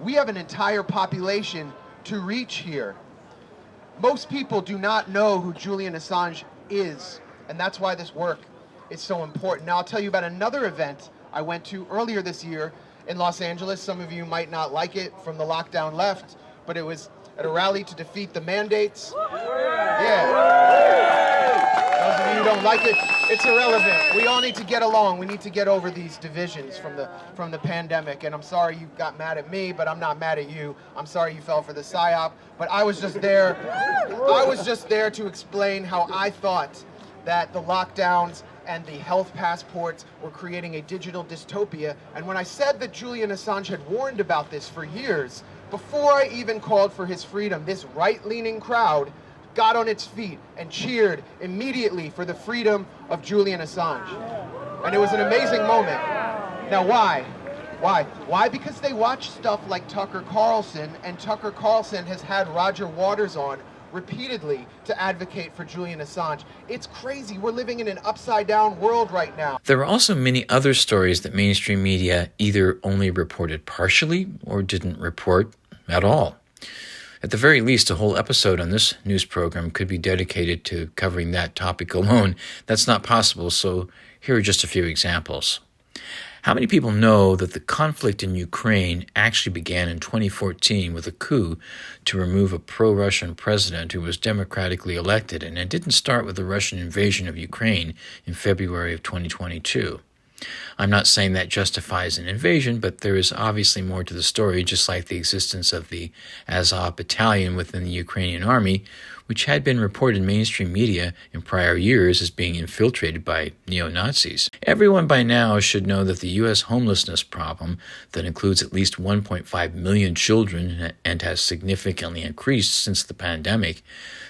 We have an entire population to reach here. Most people do not know who Julian Assange is, and that's why this work is so important. Now I'll tell you about another event I went to earlier this year in Los Angeles. Some of you might not like it from the lockdown left, but it was at a rally to defeat the mandates. Yeah. Those of you who don't like it, it's irrelevant. We all need to get along. We need to get over these divisions from the pandemic. And I'm sorry you got mad at me, but I'm not mad at you. I'm sorry you fell for the psyop. But I was just there. I was just there to explain how I thought that the lockdowns and the health passports were creating a digital dystopia. And when I said that Julian Assange had warned about this for years, before I even called for his freedom, this right-leaning crowd got on its feet and cheered immediately for the freedom of Julian Assange. And it was an amazing moment. Now why? Why? Why? Because they watch stuff like Tucker Carlson, and Tucker Carlson has had Roger Waters on repeatedly to advocate for Julian Assange. It's crazy. We're living in an upside-down world right now. There are also many other stories that mainstream media either only reported partially or didn't report at all. At the very least, a whole episode on this news program could be dedicated to covering that topic alone. That's not possible, so here are just a few examples. How many people know that the conflict in Ukraine actually began in 2014 with a coup to remove a pro-Russian president who was democratically elected, and it didn't start with the Russian invasion of Ukraine in February of 2022? I'm not saying that justifies an invasion, but there is obviously more to the story, just like the existence of the Azov Battalion within the Ukrainian army, which had been reported in mainstream media in prior years as being infiltrated by neo-Nazis. Everyone by now should know that the U.S. homelessness problem, that includes at least 1.5 million children and has significantly increased since the pandemic,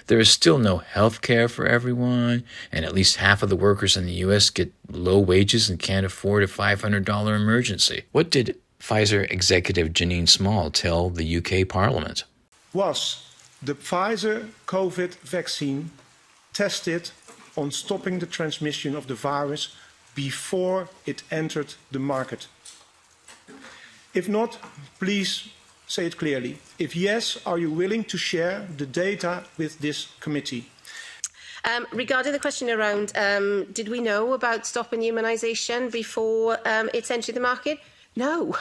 there is still no health care for everyone, and at least half of the workers in the U.S. get low wages and can't afford a $500 emergency. What did Pfizer executive Janine Small tell the UK Parliament? Was the Pfizer COVID vaccine tested on stopping the transmission of the virus before it entered the market? If not, please say it clearly. If yes, are you willing to share the data with this committee? Regarding the question around did we know about stopping immunisation before it's entered the market? No.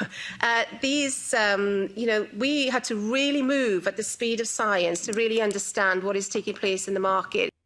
We had to really move at the speed of science to really understand what is taking place in the market.